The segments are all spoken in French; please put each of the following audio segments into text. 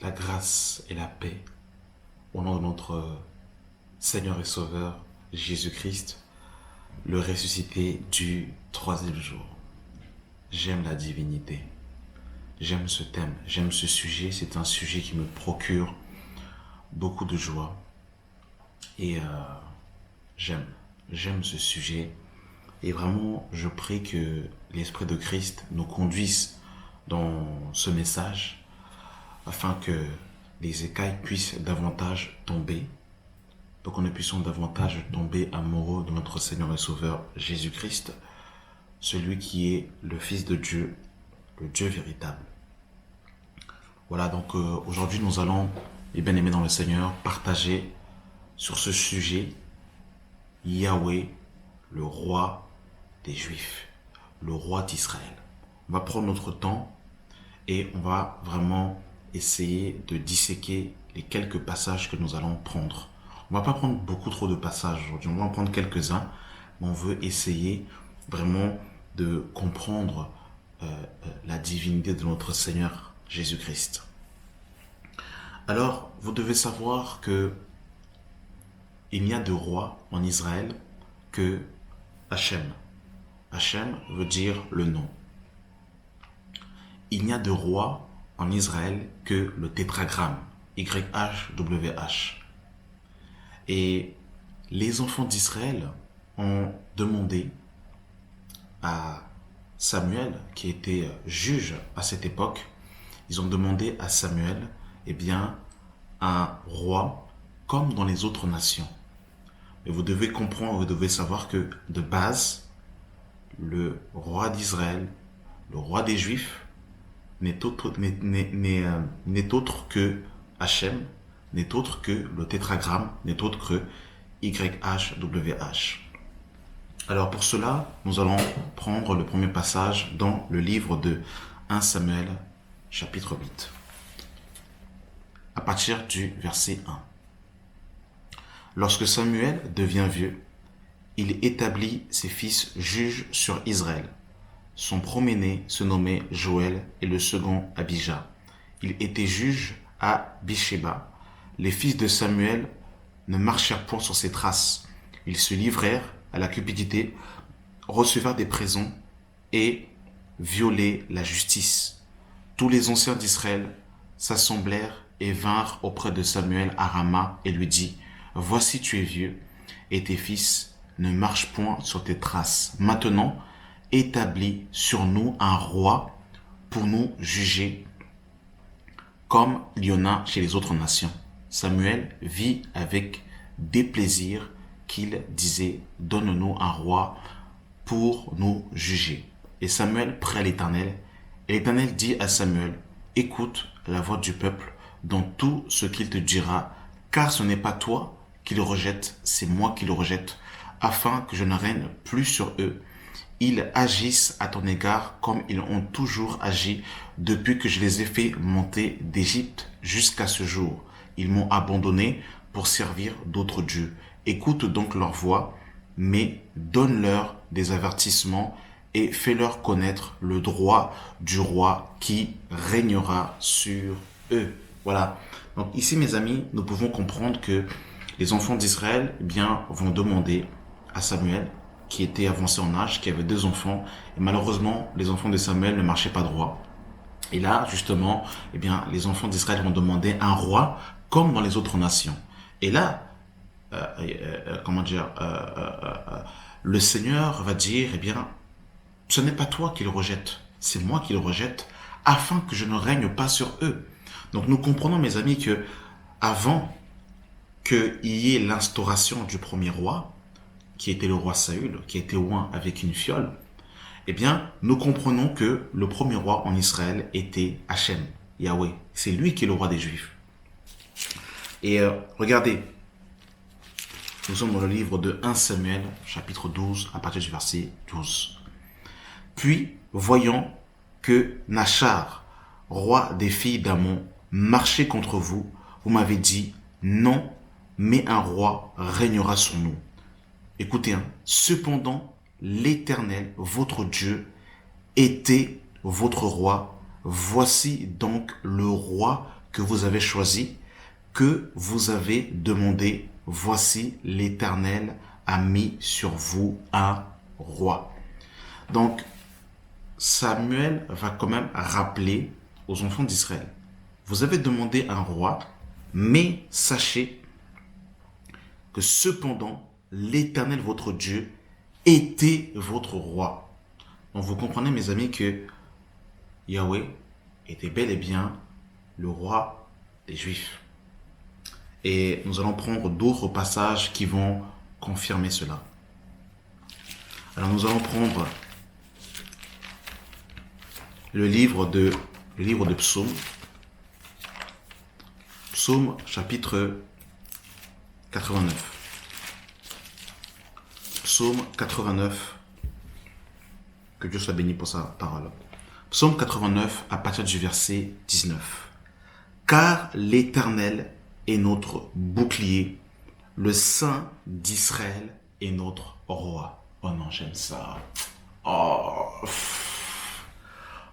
La grâce et la paix au nom de notre Seigneur et Sauveur Jésus-Christ, le ressuscité du troisième jour. J'aime la divinité. J'aime ce thème, j'aime ce sujet. C'est un sujet qui me procure beaucoup de joie. Et j'aime ce sujet. Et vraiment, je prie que l'Esprit de Christ nous conduise dans ce message afin que les écailles puissent davantage tomber, pour que nous puissions davantage tomber amoureux de notre Seigneur et Sauveur Jésus-Christ, celui qui est le Fils de Dieu, le Dieu véritable. Voilà, donc aujourd'hui nous allons, les bien-aimés dans le Seigneur, partager sur ce sujet Yahweh, le roi des Juifs, le roi d'Israël. On va prendre notre temps et on va vraiment essayer de disséquer les quelques passages que nous allons prendre. On va pas prendre beaucoup trop de passages aujourd'hui, on va en prendre quelques-uns, mais on veut essayer vraiment de comprendre la divinité de notre Seigneur Jésus-Christ. Alors, vous devez savoir que il n'y a de roi en Israël que Hachem. Hachem veut dire le nom. Il n'y a de roi en Israël que le tétragramme, YHWH. Et les enfants d'Israël ont demandé à Samuel, qui était juge à cette époque, ils ont demandé à Samuel, eh bien, un roi comme dans les autres nations. Et vous devez comprendre, vous devez savoir que de base, le roi d'Israël, le roi des Juifs, n'est autre que Hachem, n'est autre que le tétragramme, n'est autre que YHWH. Alors pour cela, nous allons prendre le premier passage dans le livre de 1 Samuel, chapitre 8, à partir du verset 1. Lorsque Samuel devient vieux, il établit ses fils juges sur Israël. Son premier-né se nommait Joël et le second Abijah. Il était juge à Bisheba. Les fils de Samuel ne marchèrent point sur ses traces. Ils se livrèrent à la cupidité, recevèrent des présents et violaient la justice. Tous les anciens d'Israël s'assemblèrent et vinrent auprès de Samuel à Rama et lui dit : Voici tu es vieux et tes fils ne marchent point sur tes traces. Maintenant, établis sur nous un roi pour nous juger comme il y en a chez les autres nations. Samuel vit avec déplaisir qu'il disait : Donne-nous un roi pour nous juger. Et Samuel prit à l'Éternel, et l'Éternel dit à Samuel : Écoute la voix du peuple dans tout ce qu'il te dira, car ce n'est pas toi qui le rejette, c'est moi qui le rejette, afin que je ne règne plus sur eux. Ils agissent à ton égard comme ils ont toujours agi depuis que je les ai fait monter d'Égypte jusqu'à ce jour. Ils m'ont abandonné pour servir d'autres dieux. Écoute donc leur voix, mais donne-leur des avertissements et fais-leur connaître le droit du roi qui régnera sur eux. Voilà. Donc ici, mes amis, nous pouvons comprendre que les enfants d'Israël, eh bien, vont demander à Samuel, qui était avancé en âge, qui avait 2 enfants, et malheureusement, les enfants de Samuel ne marchaient pas droit. Et là, justement, eh bien, les enfants d'Israël vont demander un roi, comme dans les autres nations. Et là, le Seigneur va dire, eh bien, ce n'est pas toi qui le rejette, c'est moi qui le rejette, afin que je ne règne pas sur eux. Donc nous comprenons, mes amis, que avant qu'il y ait l'instauration du premier roi, qui était le roi Saül, qui était oint avec une fiole, eh bien, nous comprenons que le premier roi en Israël était Hachem, Yahweh. C'est lui qui est le roi des Juifs. Et regardez, nous sommes dans le livre de 1 Samuel, chapitre 12, à partir du verset 12. Puis, voyant que Nachar, roi des filles d'Ammon, marchait contre vous, vous m'avez dit : non, mais un roi régnera sur nous. Écoutez, cependant, l'Éternel, votre Dieu, était votre roi. Voici donc le roi que vous avez choisi, que vous avez demandé. Voici l'Éternel a mis sur vous un roi. Donc, Samuel va quand même rappeler aux enfants d'Israël, vous avez demandé un roi, mais sachez que cependant, l'Éternel, votre Dieu, était votre roi. Donc vous comprenez, mes amis, que Yahweh était bel et bien le roi des Juifs. Et nous allons prendre d'autres passages qui vont confirmer cela. Alors nous allons prendre le livre de Psaume. Psaume chapitre 89. Psaume 89. Que Dieu soit béni pour sa parole. Psaume 89 à partir du verset 19. Car l'Éternel est notre bouclier, le Saint d'Israël est notre roi. Oh non, j'aime ça. Oh,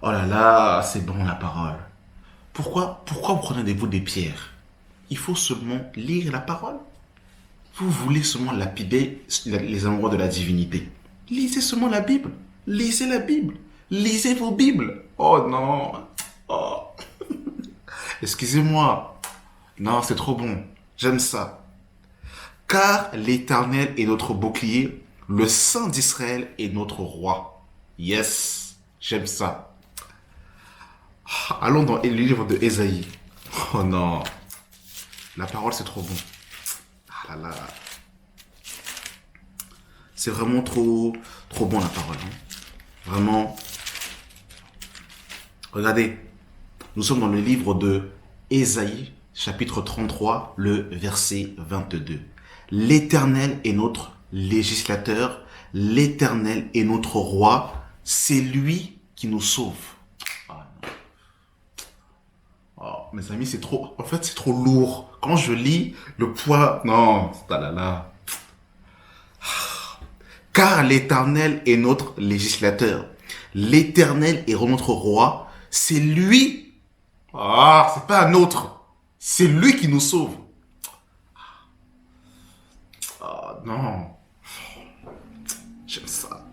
oh là là, c'est bon la parole. Pourquoi vous prenez-vous des pierres? Il faut seulement lire la parole. Vous voulez seulement lapider les endroits de la divinité. Lisez seulement la Bible. Lisez la Bible. Lisez vos Bibles. Oh non. Oh. Excusez-moi. Non, c'est trop bon. J'aime ça. Car l'Éternel est notre bouclier, le Saint d'Israël est notre roi. Yes, j'aime ça. Allons dans le livre de Ésaïe. Oh non. La parole, c'est trop bon. Ah là là. C'est vraiment trop bon la parole. Hein. Vraiment. Regardez. Nous sommes dans le livre de Ésaïe, chapitre 33, le verset 22. L'Éternel est notre législateur. L'Éternel est notre roi. C'est lui qui nous sauve. Oh, mes amis, c'est trop... En fait, c'est trop lourd. Quand je lis le poids... Non, là là là. Car l'Éternel est notre législateur. L'Éternel est notre roi. C'est lui. Ah, c'est pas un autre. C'est lui qui nous sauve. Ah, non. J'aime ça.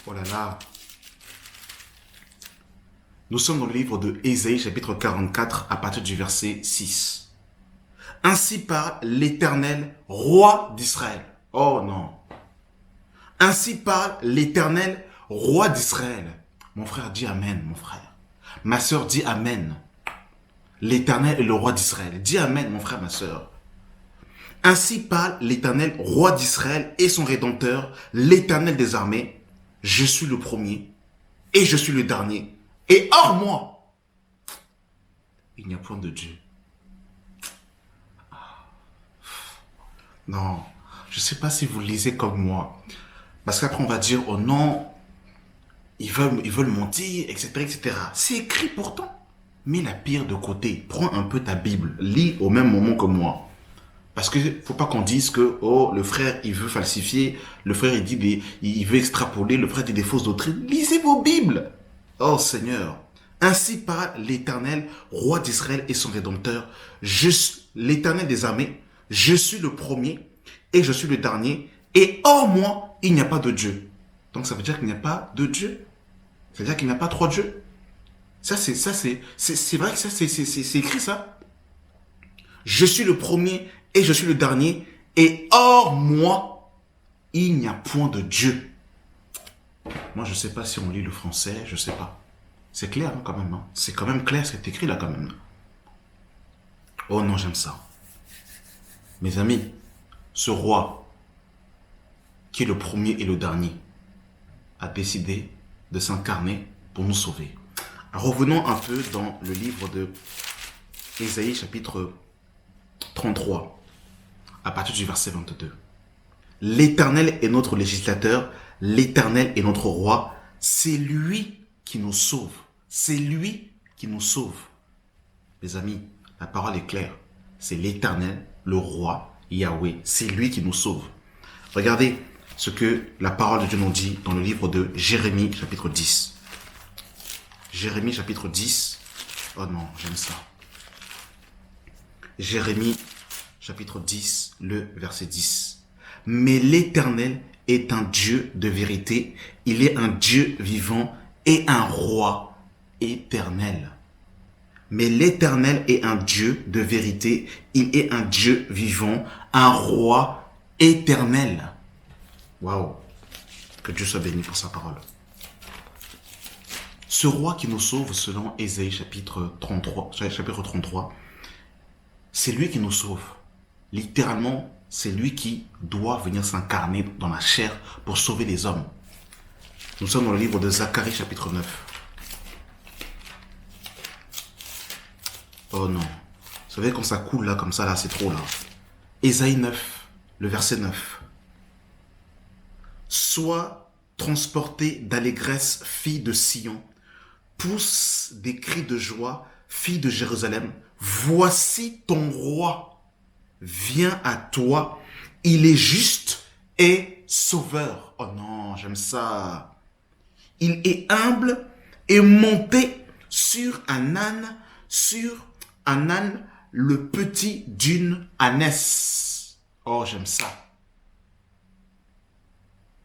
Oh là là. Nous sommes dans le livre de Ésaïe, chapitre 44, à partir du verset 6. Ainsi parle l'Éternel, roi d'Israël. Oh non. Ainsi parle l'Éternel, roi d'Israël. Mon frère dit Amen, mon frère. Ma sœur dit Amen. L'Éternel est le roi d'Israël. Dis Amen, mon frère, ma sœur. Ainsi parle l'Éternel, roi d'Israël et son Rédempteur, l'Éternel des armées. Je suis le premier et je suis le dernier. Et hors moi, il n'y a point de Dieu. Non, je ne sais pas si vous lisez comme moi. Parce qu'après on va dire, oh non, ils veulent mentir, etc., etc. C'est écrit pourtant. Mets la pierre de côté. Prends un peu ta Bible. Lis au même moment que moi. Parce que faut pas qu'on dise que, oh, le frère, il veut falsifier. Le frère, il veut extrapoler. Le frère dit des fausses doctrines. Lisez vos Bibles. Oh Seigneur, ainsi parle l'Éternel, roi d'Israël et son Rédempteur. Je suis l'Éternel des armées, je suis le premier et je suis le dernier. Et hors moi, il n'y a pas de Dieu. Donc ça veut dire qu'il n'y a pas de Dieu. Ça veut dire qu'il n'y a pas trois dieux. C'est vrai que ça, c'est écrit ça. Je suis le premier et je suis le dernier. Et hors moi, il n'y a point de Dieu. Moi, je ne sais pas si on lit le français, je ne sais pas. C'est clair hein, quand même. Hein. C'est quand même clair, c'est écrit là quand même. Oh non, j'aime ça. Mes amis, ce roi, qui est le premier et le dernier, a décidé de s'incarner pour nous sauver. Alors, revenons un peu dans le livre de Ésaïe, chapitre 33, à partir du verset 22. L'Éternel est notre législateur. L'Éternel est notre roi. C'est lui qui nous sauve. C'est lui qui nous sauve. Mes amis, la parole est claire. C'est l'Éternel, le roi, Yahweh. C'est lui qui nous sauve. Regardez ce que la parole de Dieu nous dit dans le livre de Jérémie, chapitre 10. Jérémie, chapitre 10, Oh non, j'aime ça. Jérémie, chapitre 10, le verset 10. Mais l'Éternel est un Dieu de vérité. Il est un Dieu vivant et un roi éternel. Mais l'Éternel est un Dieu de vérité. Il est un Dieu vivant, un roi éternel. Waouh! Que Dieu soit béni pour sa parole. Ce roi qui nous sauve, selon Ésaïe chapitre 33, c'est lui qui nous sauve. Littéralement, c'est lui qui doit venir s'incarner dans la chair pour sauver les hommes. Nous sommes dans le livre de Zacharie chapitre 9. Oh non. Vous savez quand ça coule là, comme ça, là, c'est trop là. Ésaïe 9, le verset 9. Sois transporté d'allégresse, fille de Sion. Pousse des cris de joie, fille de Jérusalem. Voici ton roi. Viens à toi. Il est juste et sauveur. Oh non, j'aime ça. Il est humble et monté sur un âne, le petit d'une ânesse. Oh, j'aime ça.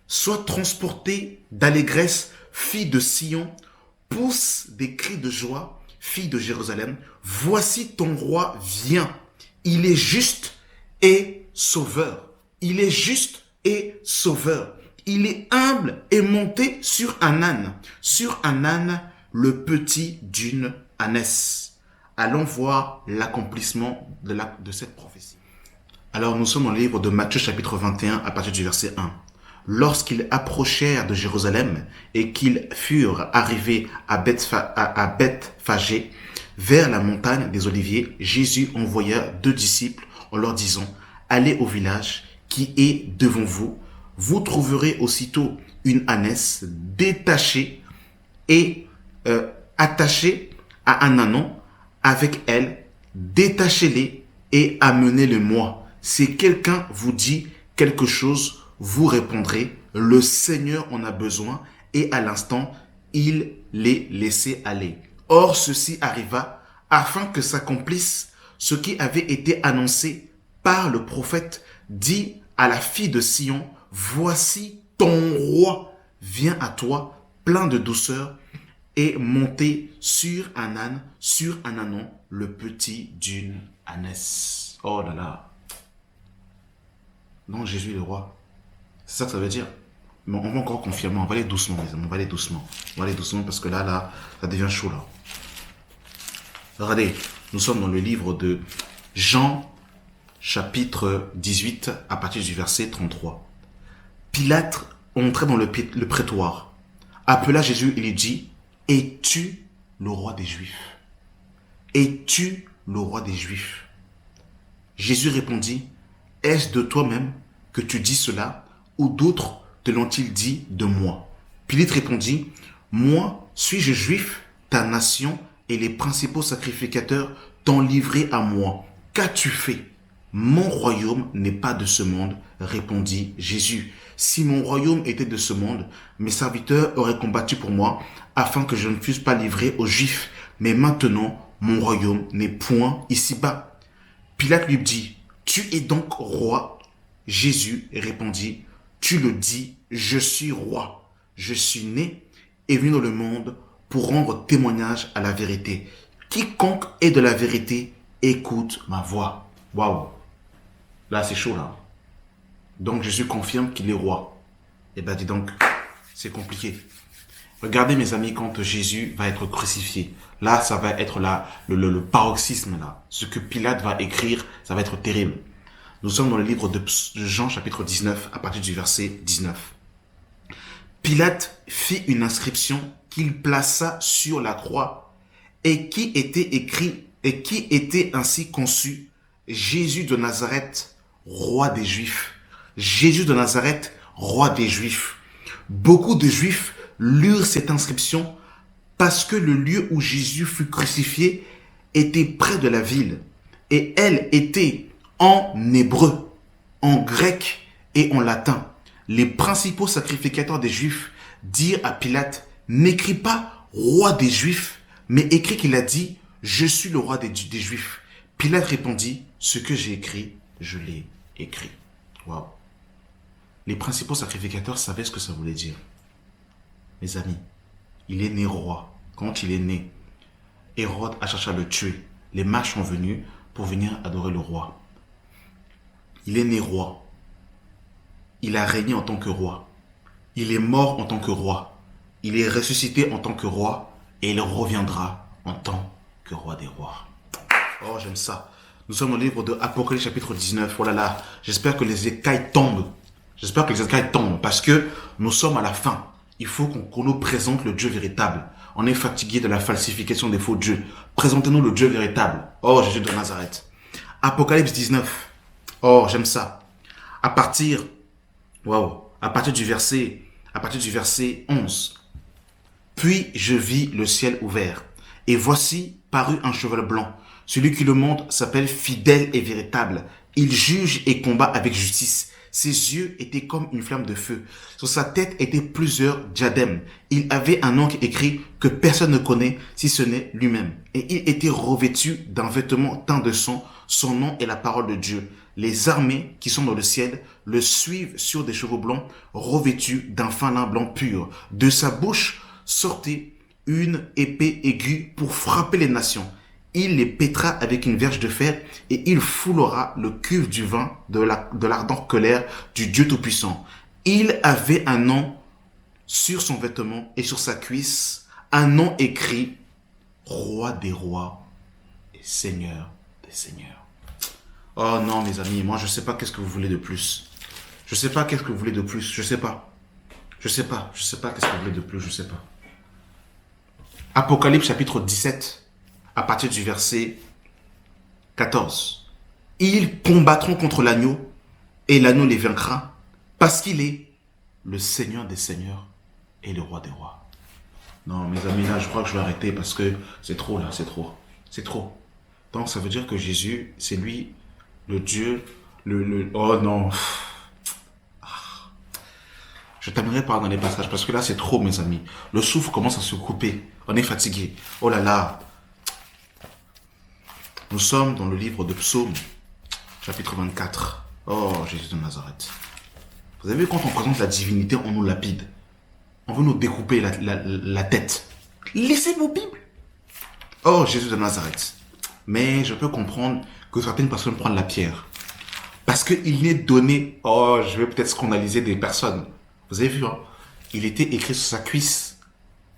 Sois transporté d'allégresse, fille de Sion, pousse des cris de joie, fille de Jérusalem. Voici ton roi vient. Il est juste et sauveur. Il est juste et sauveur. Il est humble et monté sur un âne, le petit d'une ânesse. Allons voir l'accomplissement de cette prophétie. Alors nous sommes dans le livre de Matthieu chapitre 21 à partir du verset 1. Lorsqu'ils approchèrent de Jérusalem et qu'ils furent arrivés à Bethphagée, vers la montagne des Oliviers, Jésus envoya 2 disciples en leur disant, « Allez au village qui est devant vous. Vous trouverez aussitôt une ânesse détachée et attachée à un ânon. Avec elle, détachez-les et amenez-le-moi. Si quelqu'un vous dit quelque chose, vous répondrez, le Seigneur en a besoin, et à l'instant, il les laissait aller. Or, ceci arriva afin que s'accomplisse ce qui avait été annoncé par le prophète, dit à la fille de Sion, voici ton roi vient à toi, plein de douceur, et monté sur un ânon, le petit d'une ânesse. Oh là là. Non, Jésus est le roi. C'est ça que ça veut dire. Mais on va encore confirmer. On va aller doucement, les amis. On va aller doucement parce que là, ça devient chaud là. Regardez, nous sommes dans le livre de Jean, chapitre 18, à partir du verset 33. Pilate entrait dans le prétoire, appela Jésus et lui dit, « Es-tu le roi des Juifs? Es-tu le roi des Juifs ?» Jésus répondit, « Est-ce de toi-même que tu dis cela, ou d'autres te l'ont-ils dit de moi ?» Pilate répondit, « Moi, suis-je juif? Ta nation et les principaux sacrificateurs t'ont livré à moi. Qu'as-tu fait? » « Mon royaume n'est pas de ce monde, répondit Jésus. Si mon royaume était de ce monde, mes serviteurs auraient combattu pour moi, afin que je ne fusse pas livré aux Juifs. Mais maintenant, mon royaume n'est point ici-bas. Pilate lui dit, tu es donc roi? Jésus répondit, tu le dis, je suis roi. Je suis né et venu dans le monde pour rendre témoignage à la vérité. Quiconque est de la vérité, écoute ma voix. Waouh! Là, c'est chaud, là. Donc, Jésus confirme qu'il est roi. Eh bien, dis donc, c'est compliqué. Regardez, mes amis, quand Jésus va être crucifié. Là, ça va être le paroxysme, là. Ce que Pilate va écrire, ça va être terrible. Nous sommes dans le livre de Jean, chapitre 19, à partir du verset 19. Pilate fit une inscription qu'il plaça sur la croix et qui était écrit et qui était ainsi conçu: Jésus de Nazareth, roi des Juifs. Jésus de Nazareth, roi des Juifs. Beaucoup de Juifs lurent cette inscription parce que le lieu où Jésus fut crucifié était près de la ville et elle était en hébreu, en grec et en latin. Les principaux sacrificateurs des Juifs dirent à Pilate: n'écris pas roi des Juifs, mais écris qu'il a dit Je suis le roi des Juifs. Pilate répondit, ce que j'ai écrit, je l'ai écrit. Waouh. Les principaux sacrificateurs savaient ce que ça voulait dire. Mes amis, il est né roi. Quand il est né, Hérode a cherché à le tuer. Les mages sont venus pour venir adorer le roi. Il est né roi. Il a régné en tant que roi. Il est mort en tant que roi. Il est ressuscité en tant que roi. Et il reviendra en tant que roi des rois. Oh, j'aime ça. Nous sommes au livre de Apocalypse chapitre 19. Oh là là, j'espère que les écailles tombent. J'espère que les écailles tombent parce que nous sommes à la fin. Il faut qu'on nous présente le Dieu véritable. On est fatigué de la falsification des faux dieux. Présentez-nous le Dieu véritable. Oh, Jésus de Nazareth. Apocalypse 19. Oh, j'aime ça. À partir du verset 11. Puis je vis le ciel ouvert. Et voici parut un cheval blanc. Celui qui le monte s'appelle fidèle et véritable. Il juge et combat avec justice. Ses yeux étaient comme une flamme de feu. Sur sa tête étaient plusieurs diadèmes. Il avait un nom écrit que personne ne connaît si ce n'est lui-même. Et il était revêtu d'un vêtement teint de sang. Son nom est la parole de Dieu. Les armées qui sont dans le ciel le suivent sur des chevaux blancs revêtus d'un fin lin blanc pur. De sa bouche sortait une épée aiguë pour frapper les nations. Il les pétera avec une verge de fer et il foulera le cuve du vin de l'ardente colère du Dieu Tout-Puissant. Il avait un nom sur son vêtement et sur sa cuisse, un nom écrit Roi des rois et Seigneur des seigneurs. Oh non mes amis, moi je sais pas qu'est-ce que vous voulez de plus. Je sais pas qu'est-ce que vous voulez de plus, je sais pas. Je sais pas qu'est-ce que vous voulez de plus, je sais pas. Apocalypse chapitre 17. À partir du verset 14. Ils combattront contre l'agneau et l'agneau les vaincra parce qu'il est le Seigneur des seigneurs et le roi des rois. Non, mes amis, là, je crois que je vais arrêter parce que c'est trop, là, c'est trop. C'est trop. Donc, ça veut dire que Jésus, c'est lui, le Dieu, Oh non. Je terminerai par dans les passages parce que là, c'est trop, mes amis. Le souffle commence à se couper. On est fatigué. Oh là là. Nous sommes dans le livre de Psaume, chapitre 24. Oh, Jésus de Nazareth. Vous avez vu, quand on présente la divinité, on nous lapide. On veut nous découper la tête. Laissez vos Bibles. Oh, Jésus de Nazareth. Mais je peux comprendre que certaines personnes prennent la pierre. Parce qu'il est donné... Oh, je vais peut-être scandaliser des personnes. Vous avez vu, hein? Il était écrit sur sa cuisse.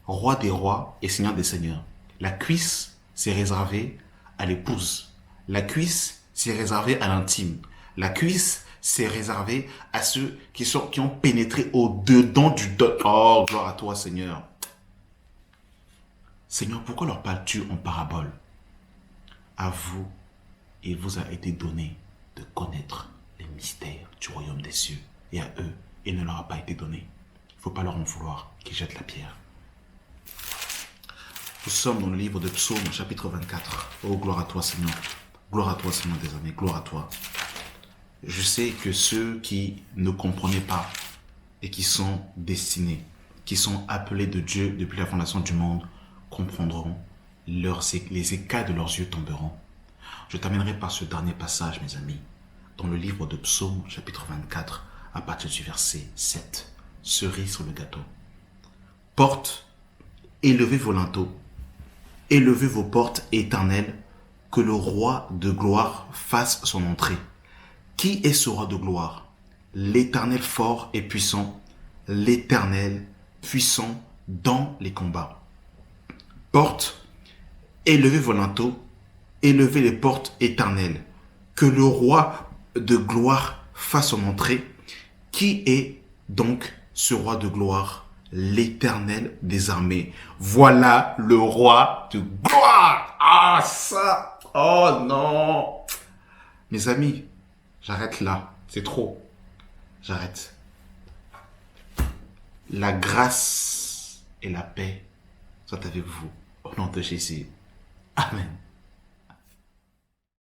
Roi des rois et Seigneur des seigneurs. La cuisse, c'est réservé à l'épouse. La cuisse, c'est réservé à l'intime. La cuisse, c'est réservé à ceux qui ont pénétré au-dedans du dos. Oh, gloire à toi, Seigneur. Seigneur, pourquoi leur parles-tu en parabole? À vous, il vous a été donné de connaître les mystères du royaume des cieux. Et à eux, il ne leur a pas été donné. Il ne faut pas leur en vouloir qu'ils jettent la pierre. Nous sommes dans le livre de Psaume, chapitre 24. Oh, gloire à toi, Seigneur. Gloire à toi, Seigneur des années. Gloire à toi. Je sais que ceux qui ne comprenaient pas et qui sont destinés, qui sont appelés de Dieu depuis la fondation du monde, comprendront, les écailles de leurs yeux tomberont. Je terminerai par ce dernier passage, mes amis, dans le livre de Psaume, chapitre 24, à partir du verset 7. Cerise sur le gâteau. Porte, élevez vos linteaux. Élevez vos portes éternelles, que le roi de gloire fasse son entrée. Qui est ce roi de gloire? L'Éternel fort et puissant, l'Éternel puissant dans les combats. Portes, élevez vos linteaux, élevez les portes éternelles, que le roi de gloire fasse son entrée. Qui est donc ce roi de gloire? L'Éternel des armées. Voilà le roi de gloire. Ah, ça. Oh non. Mes amis, j'arrête là. C'est trop. J'arrête. La grâce et la paix soient avec vous. Au nom de Jésus. Amen.